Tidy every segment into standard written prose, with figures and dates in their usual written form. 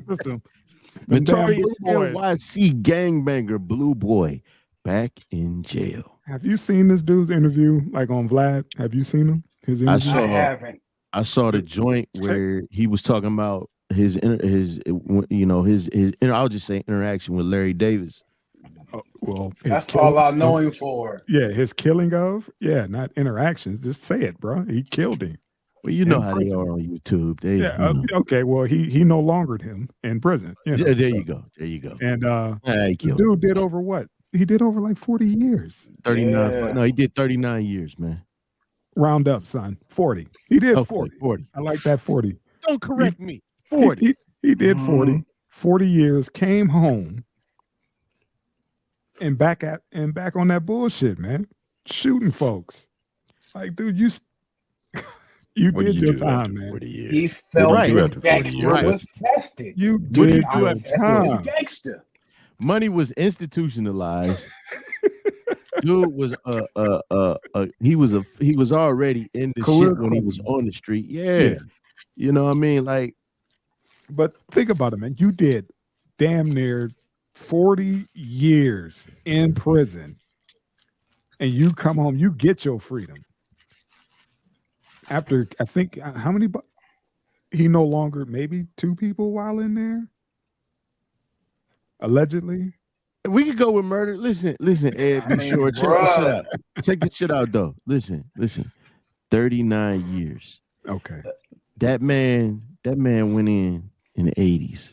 system. Notorious NYC gangbanger Blue Boy back in jail. Have you seen this dude's interview, like on Vlad? Have you seen him? His interview? I haven't. I saw the joint where he was talking about his I'll just say interaction with Larry Davis. Well, that's all I know him for. Yeah, his killing of not interactions. Just say it, bro. He killed him. Well, you know how they are on YouTube. Okay. Well, he no longered him in prison. You know, there you go. There you go. And this dude did over what? He did over like 40 years. 39. Yeah. No, he did 39 years, man. Round up, son. 40. He did 40. 40. I like that 40. Don't correct me. 40. He did 40. 40 years. Came home. And back on that bullshit, man. Shooting folks. Like, dude, you did your time, man. He felt his gangster was tested. You did your time. Gangster. Money was institutionalized. Dude was he was already in the shit when he was on the street. Yeah. You know what I mean? Like, but think about it, man. You did damn near 40 years in prison, and you come home, you get your freedom. After, I think, how many? He no longer, maybe 2 people while in there, allegedly. We could go with murder. Listen, Ed. Be sure. Check this shit out. Check this shit out, though. Listen. 39 years. Okay. That man went in the 80s.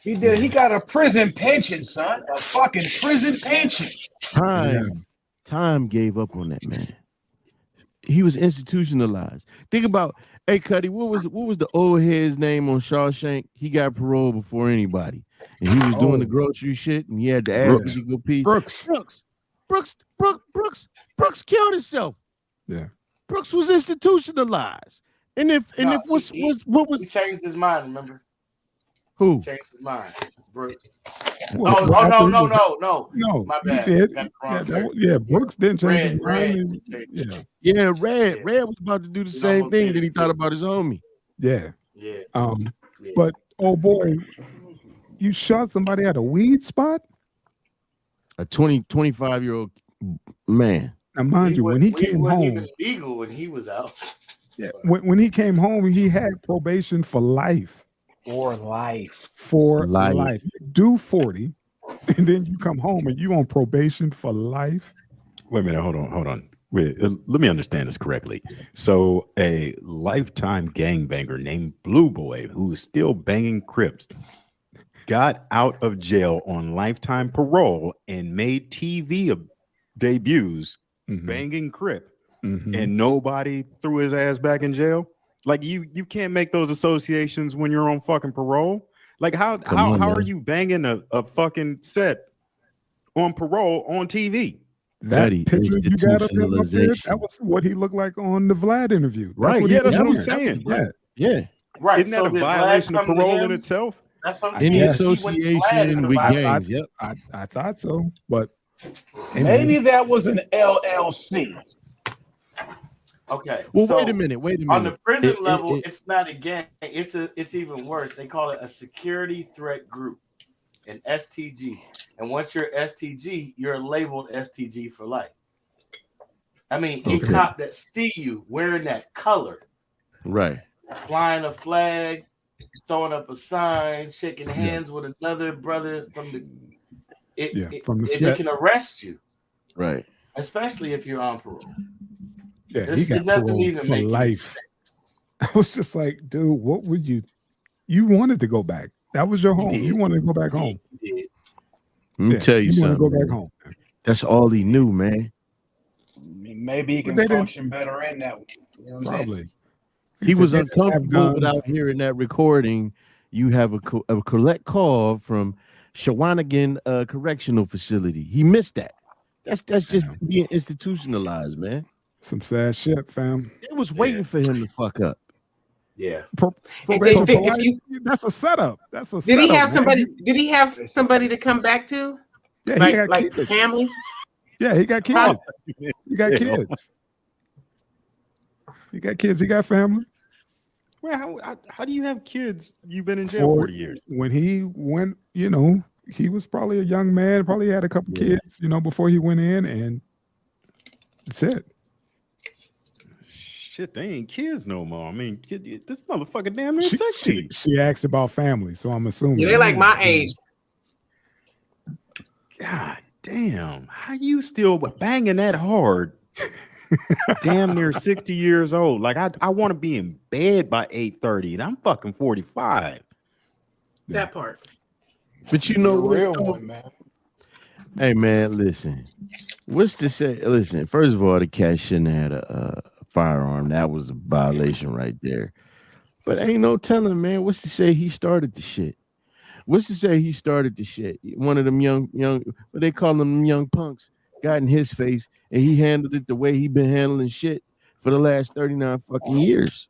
He did. He got a prison pension, son. A fucking prison pension. Time gave up on that man. He was institutionalized. Think about, hey, Cuddy, what was the old head's name on Shawshank? He got parole before anybody, and he was doing the grocery shit, and he had to ask if he could pee. Brooks killed himself. Yeah, Brooks was institutionalized, and if what was he changed his mind? Remember who changed his mind? Brooks. No. My bad. He did. Brooks didn't change his mind. Red was about to do the same thing that he thought about his homie. Yeah. But oh boy, you shot somebody at a weed spot? A 25-year-old man. Now, mind you, when he came home, even legal when he was out. Yeah. When he came home, he had probation for life. For life. Do 40, and then you come home and you on probation for life. Wait a minute, hold on. Wait, let me understand this correctly. So a lifetime gangbanger named Blue Boy, who is still banging Crips, got out of jail on lifetime parole and made TV debuts banging Crip, and nobody threw his ass back in jail. Like you can't make those associations when you're on fucking parole. Like how are you banging a fucking set on parole on TV? That picture you got up there, that was what he looked like on the Vlad interview. Right? That's what I'm saying. Yeah. Right. Isn't that a violation of parole in itself? That's what Any association with gangs. Yep. I thought so, but maybe that was an LLC. Okay. Well, wait a minute. On the prison level, it's not a gang. It's even worse. They call it a security threat group, an STG. And once you're STG, you're labeled STG for life. I mean, a cop that see you wearing that color, right, flying a flag, throwing up a sign, shaking hands with another brother from the they can arrest you, right? Especially if you're on parole. Yeah, it doesn't even make life. I was just like, dude, what would you wanted to go back? That was your home. You wanted to go back home. Let me tell you something. Want to go back home. That's all he knew, man. Maybe he can function better in that. You know what Probably. He was uncomfortable without hearing that recording. You have a collect call from Shawanigan Correctional Facility. He missed that. That's just being institutionalized, man. Some sad shit, fam. It was waiting for him to fuck up. Yeah. That's a setup. Did he have somebody? Did he have somebody to come back to? Yeah, like family. Yeah, he got kids. He got kids. He got kids. He got family. Well, how do you have kids? You've been in jail For 40 years. when he went, he was probably a young man, probably had a couple Yeah. kids, before he went in, and that's it. Shit, they ain't kids no more. I mean, this motherfucker damn near She, 60. she asked about family, so I'm assuming. Yeah, they like my age. God damn. How you still banging that hard? Damn near 60 years old. Like I want to be in bed by 8:30 and I'm fucking 45. That part. But you The know what, real though? one, man. Hey man, listen. What's to say? Listen, first of all, the cat shouldn't have had a firearm. That was a violation right there. But ain't no telling, man. What's to say he started the shit? What's to say he started the shit? One of them young, what they call them young punks, got in his face, and he handled it the way he been handling shit for the last 39 fucking years.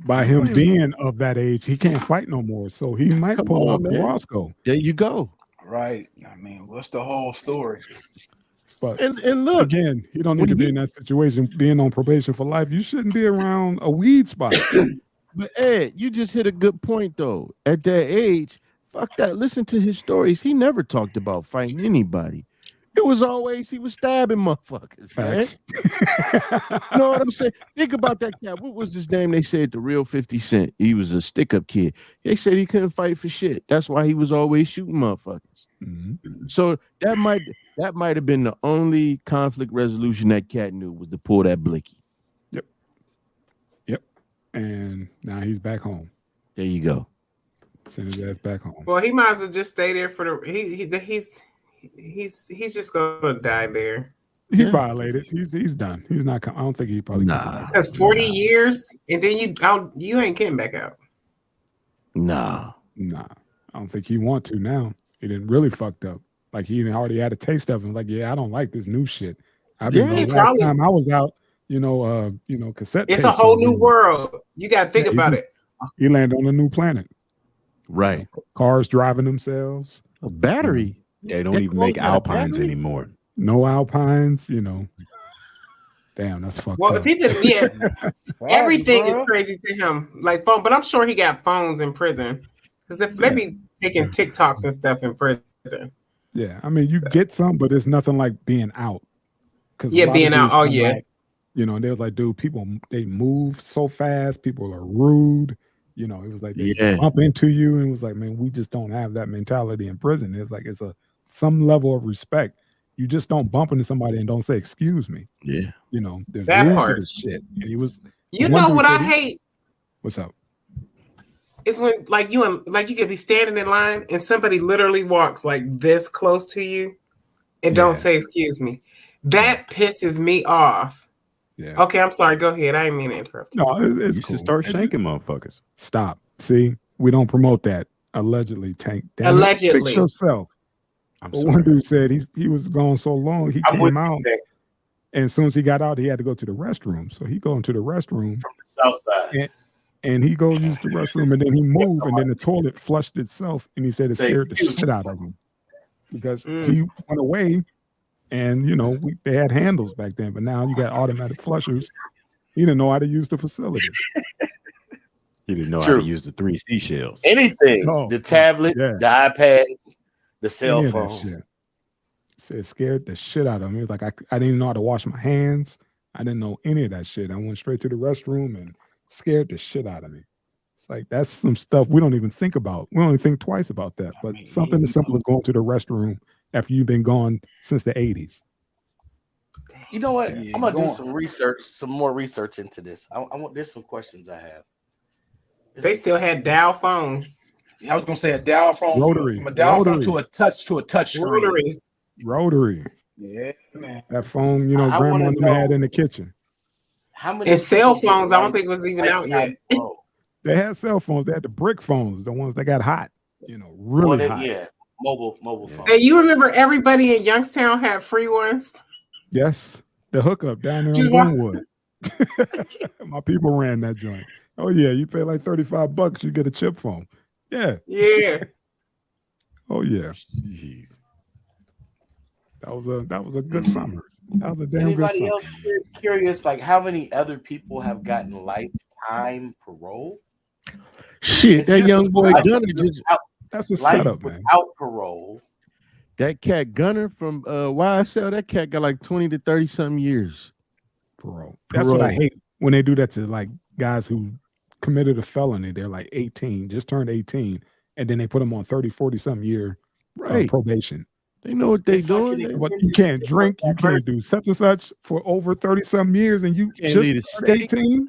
By him being of that age, he can't fight no more, so he might Come pull on, up the man. Roscoe. There you go. Right. I mean, what's the whole story? But And look, again, he don't need when to be he- in that situation. Being on probation for life, you shouldn't be around a weed spot. but Ed, you just hit a good point though. At that age, fuck that. Listen to his stories. He never talked about fighting anybody. It was always he was stabbing motherfuckers, man. Facts. You know what I'm saying? Think about that cat. What was his name? They said the real 50 Cent. He was a stick-up kid. They said he couldn't fight for shit. That's why he was always shooting motherfuckers. Mhm. So that might have been the only conflict resolution that cat knew was to pull that blicky. Yep. And now he's back home. There you go. Send his ass back home. Well, he might as well just stay there for the. He's just gonna die there. He Yeah. violated. He's done. He's not. I don't think he probably. Nah. Because 40 years, and then you ain't getting back out. Nah. Nah. I don't think he want to now. He didn't really fucked up. Like he already had a taste of it. Like, yeah, I don't like this new shit. I've been Yeah, he last probably- time I was out, cassette. It's a tapes whole and new music. world. You got to think Yeah, about it. He landed on a new planet. Right. Cars driving themselves. A battery. They don't That even close make got a Alpines battery? anymore. No Alpines. Damn, that's fucked Well, up. if he just everything is crazy to him. Like phone, but I'm sure he got phones in prison because they be taking TikToks and stuff in prison. Yeah, I mean, you get some, but it's nothing like being out. Because Yeah, being out. Oh yeah. And they was like, dude, people they move so fast. People are rude. It was like they Yeah. bump into you, and it was like, man, we just don't have that mentality in prison. It's like it's some level of respect. You just don't bump into somebody and don't say excuse me. Yeah. There's That rules to part. this shit. And he was. You one know dude what said I hate What's up? is when you could be standing in line and somebody literally walks like this close to you and don't Yeah. say excuse me. That pisses me off. Yeah. Okay, I'm sorry. Go ahead. I didn't mean to interrupt. No, it's You cool. should start shanking motherfuckers. Stop. See, we don't promote that. Allegedly, Tank. Damn it. Allegedly. Fix yourself. I'm But sorry. one dude said he was gone so long, he I'm with came you, out, Nick. and as soon as he got out, he had to go to the restroom. So he go into the restroom, From the south side. and he go use the restroom, and then he moved, and then the toilet flushed itself, and he said it Say, scared the "Excuse shit out of him because Mm. he went away, and they had handles back then, but now you got automatic flushers. He didn't know how to use the facility. He didn't know how True. to use the 3 seashells. Anything. Oh, The tablet, yeah. the iPad, the cell Any of that phone. shit. Said it scared the shit out of me. It was like I didn't even know how to wash my hands. I didn't know any of that shit. I went straight to the restroom and scared the shit out of me. It's like that's some stuff we don't even think about. We don't even think twice about that. But something as simple as going to the restroom after you've been gone since the 80s. You know what? Yeah, I'm gonna go do on. some more research into this. I want. There's some questions I have. They still had dial phones. I was gonna say a dial phone, Rotary. from a dial phone Rotary. to a touch screen. Rotary. Rotary. Yeah, man. That phone, I grandma wanna and them had know- in the kitchen. How many And cell people get phones, I don't life- think was even out yet. lifetime parole? They had cell phones. They had the brick phones, the ones that got hot, Well, really hot. yeah, mobile phone. Hey, you remember everybody in Youngstown had free ones? Yes, the hookup down there You on want- Glenwood. My people ran that joint. Oh yeah, you pay like $35, you get a chip phone. Yeah. Yeah. Oh yeah. Jeez. That was a good summer. That was a damn Anybody good else curious? Like, how many other people have gotten lifetime parole? Shit, It's that just young a boy life Gunner just without, That's a life setup, man. without parole. that cat Gunner from YSL. That cat got like 20 to 30 something years. Parole. That's what I Parole. hate when they do that to like guys who committed a felony. They're like 18, just turned 18, and then they put them on 30, 40 something year Right. probation. They know what they It's like doing. an They But you can't drink, you can't do such and such for over 30 some years, and you can't just leave the turned state. 18.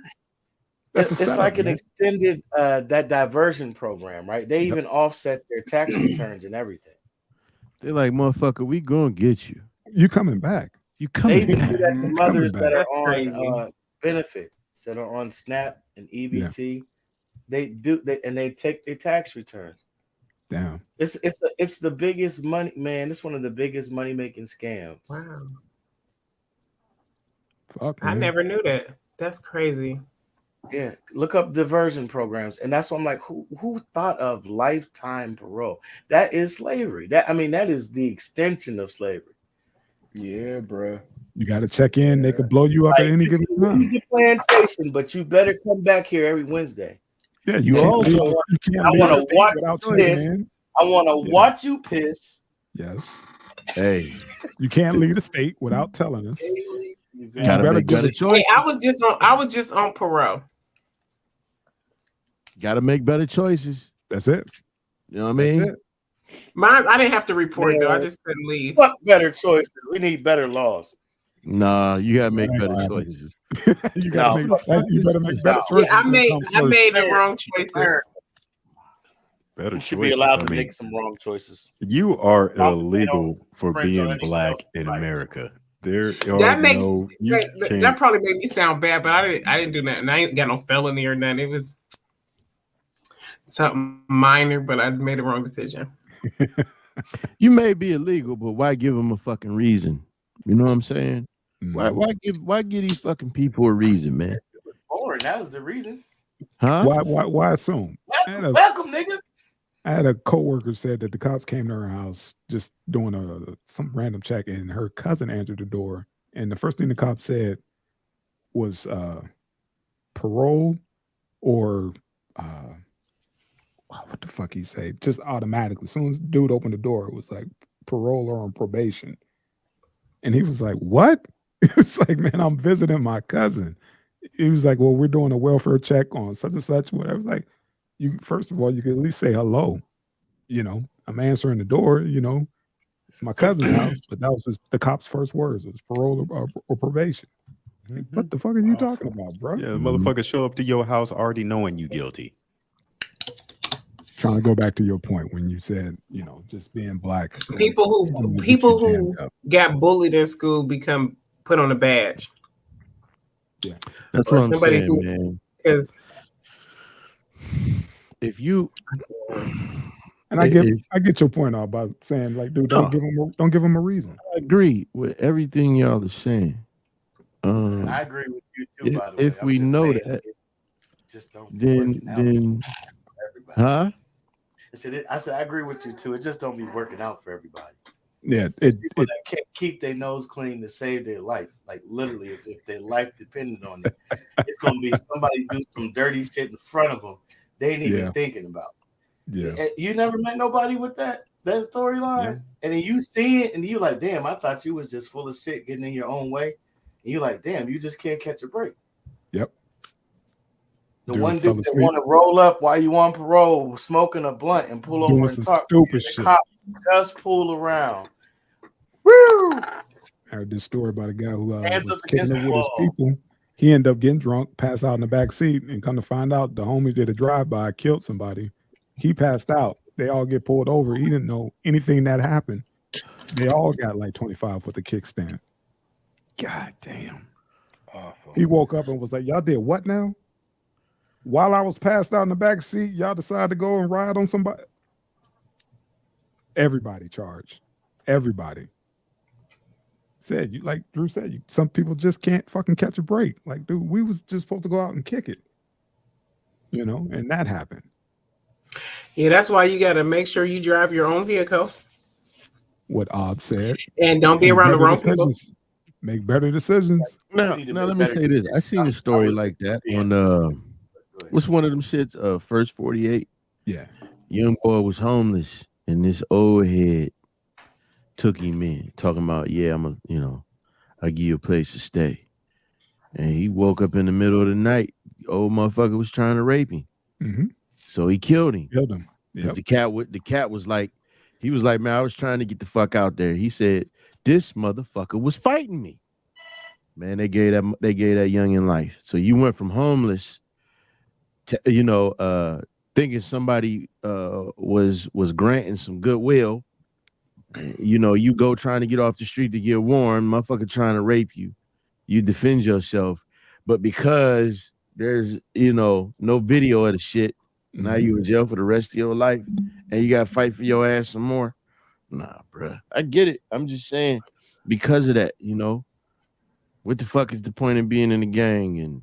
That's a It's setup, like an man. extended that diversion program, right? They Yep. even offset their tax returns and everything. They're like, motherfucker, we gonna get you. You coming back. You They coming even back. do that to Coming mothers back. that are That's crazy. on benefits, that are on SNAP and EBT. They do, and they take their tax returns. Damn. It's the biggest money, man. It's one of the biggest money making scams. Wow. Fuck, I man. never knew that. That's crazy. Yeah, look up diversion programs, and that's why I'm like, who thought of lifetime parole? That is slavery. That is the extension of slavery. Yeah, bro. You got to check in. They could blow you up at Like, any you given can time. leave the plantation, but you better come back here every Wednesday. Yeah, you And can't also, leave. You can't I leave wanna the state watch without this. checking in. I want to Yeah. watch you piss. Yes. Hey, You can't leave the state without telling us. You gotta better make give better us- choices. Hey, I was just on parole. Gotta make better choices. That's it. You know what I That's mean? it. Mine, I didn't have to report though. I Man. just couldn't leave. Fuck better choices. We need better laws. Nah, you gotta make That ain't better gonna happen. choices. You gotta No. make. You better make better choices. Yeah, I when it made comes I first. made the wrong choices. Better You should be choices. allowed I to mean, make some wrong choices. you are Not- illegal for friends or being anything black else. in Right. America. There are That makes no. You that can't. probably made me sound bad, but I didn't do nothing. I ain't got no felony or nothing. It was something minor, but I made the wrong decision. You may be illegal, but why give them a fucking reason? You know what I'm saying? Mhm. Why give these fucking people a reason, man? Boring. That was the reason. Huh? Why assume? Welcome, nigga. I had a coworker said that the cops came to her house just doing some random check, and her cousin answered the door, and the first thing the cop said was parole or what the fuck he say? Just automatically, as soon as the dude opened the door, it was like parole or on probation, and he was like, "What?" It was like, "Man, I'm visiting my cousin." He was like, "Well, we're doing a welfare check on such and such, whatever." Like, you first of all, you can at least say hello. You know, I'm answering the door. You know, it's my cousin's house, but that was the cop's first words. It was parole or probation. Like, what the fuck are you talking about, bro? Yeah, motherfuckers show up to your house already knowing you guilty. Trying to go back to your point when you said, you know, just being black. People who got bullied in school become put on a badge. Yeah, That's Or what I'm somebody saying, who- man. Because If you and I get your point out about saying like, dude, don't give them a reason. I agree with everything y'all are saying. I agree with you too. By the way, If I'm we just know saying, that, it just don't be working out then for everybody. huh? I said I agree with you too. It just don't be working out for everybody. Yeah, People that can't keep their nose clean to save their life, like literally, if their life depended on it, it's gonna be somebody do some dirty shit in front of them they ain't even thinking about. Yeah, You never met nobody with that storyline, and then you see it, and you like, damn, I thought you was just full of shit, getting in your own way, and you like, damn, you just can't catch a break. Yep. The one dude that want to roll up while you on parole, smoking a blunt, and pull doing over and some talk. stupid The shit. cop just pull around. Woo! I heard this story about a guy who Hands was up kicking against it the with his wall. people. He ended up getting drunk, passed out in the back seat, and come to find out the homies did a drive-by, killed somebody. He passed out. They all get pulled over. He didn't know anything that happened. They all got like 25 with a kickstand. God damn. Awful. He woke up and was like, y'all did what now? While I was passed out in the back seat, y'all decided to go and ride on somebody? Everybody charged. Everybody. Said, you like Drew said, some people just can't fucking catch a break. Like, dude, we was just supposed to go out and kick it. You know, and that happened. yeah, that's why you got to make sure you drive your own vehicle What Ob said. and don't be Make around the better wrong people. decisions. Make better decisions. Now need to let make me better say this. I seen a story like that on What's one of them shits? First 48. Yeah. Young boy was homeless, and this old head took him in, talking about, yeah, I give you a place to stay. And he woke up in the middle of the night. The old motherfucker was trying to rape him. Mm-hmm. So he killed him. Killed him. 'Cause Yep. the cat was like, he was like, man, I was trying to get the fuck out there. He said, this motherfucker was fighting me. Man, they gave that youngin' life. So you went from homeless to, thinking somebody was granting some goodwill. You go trying to get off the street to get warm, motherfucker trying to rape you. You defend yourself, but because there's no video of the shit, now you in jail for the rest of your life, and you gotta fight for your ass some more. Nah, bruh. I get it. I'm just saying, because of that, what the fuck is the point of being in the gang and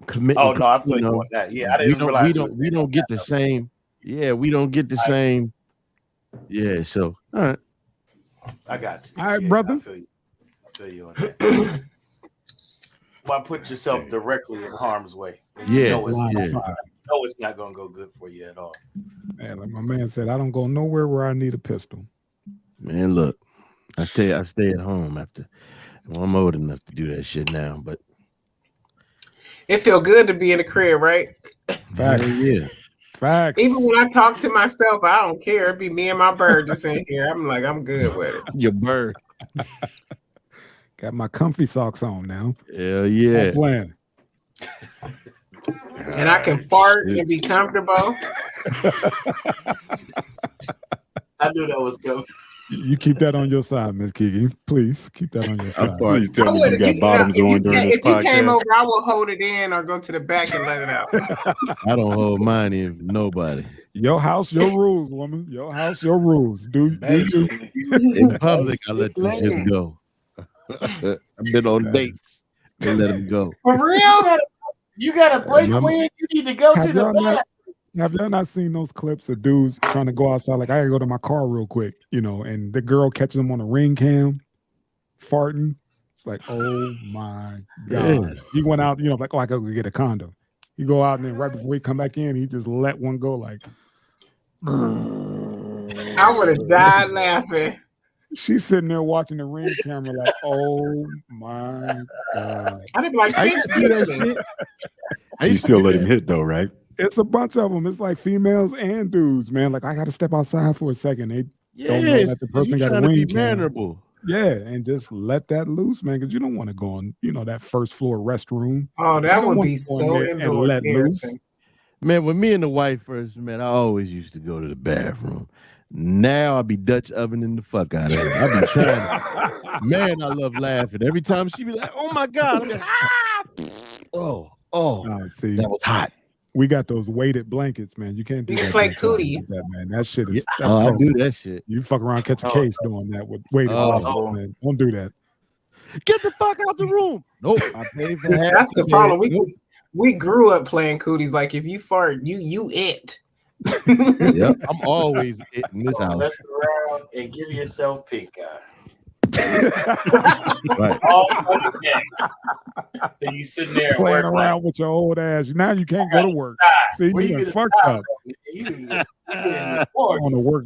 committing? Oh no, I feel you on that. Yeah, I didn't realize we don't get the same. Yeah, we don't get the same. Yeah, so all right. I got you. All right, brother. I feel you on that. Why put yourself directly in harm's way? Yeah, It's not gonna go good for you at all. Man, like my man said, I don't go nowhere where I need a pistol. Man, look, I stay at home after. Well, I'm old enough to do that shit now, but It feel good to be in the crib, right? Facts. Yeah. Facts. Even when I talk to myself, I don't care. It be me and my bird just in here. I'm like, I'm good with it. Your bird. Got my comfy socks on now. Hell yeah. Playing. And I can fart and be comfortable. I knew that was coming. You keep that on your side, Miss Kiki. Please keep that on your side. Please tell me you got bottoms on during this If you came podcast. over, I will hold it in or go to the back and let it out. I don't hold mine in for nobody. Your house, your rules, woman. Your house, your rules. Do you? In public, I let them shits go. I've been on dates. They let them go. For real? You got a break, Queen. You need to go to the back. Have y'all not seen those clips of dudes trying to go outside? Like, I gotta go to my car real quick, and the girl catches them on a ring cam, farting. It's like, oh my God. Yeah. He went out, like, I gotta go get a condo. You go out and then right before he come back in, he just let one go like. I would have died laughing. She's sitting there watching the ring camera like, oh my God. I'd be like, I used to do that shit. You still let him hit though, right? It's a bunch of them. It's like females and dudes, man. Like, I got to step outside for a second. They don't know that the person got a ring camera. Yeah, and just let that loose, man, because you don't want to go on, that first floor restroom. Oh, that would be so embarrassing. Man, when me and the wife first met, I always used to go to the bathroom. Now I be Dutch ovening the fuck out of it. I be trying. Man, I love laughing. Every time she be like, "Oh my God," I'm like, "Ah!" See, that was hot. We got those weighted blankets, man. You can't do You that. can play like cooties. that, man. That shit is. That's I trouble. do that shit. You fuck around, catch a case doing that with weighted blankets, man. Don't do that. Get the fuck out the room. Nope. I paid for half. That's the problem. We grew up playing cooties. Like, if you fart, you it. Yep. I'm always in this house. Mess around and give yourself pink eye. Right. All the game. So you sitting there playing and around with your old ass. Now you can't go to work. See, you done fucked up. I want to work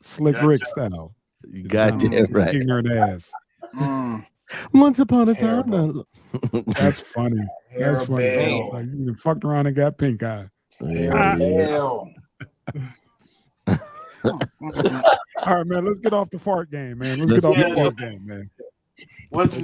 slick Rick style. You got that right. Ignorant ass. Once upon a time. That's funny. That's funny. Like, you fucked around and got pink eye. Hell. All right, man. Let's get off the fart game, man. Let's get off the fart game, man. What's next?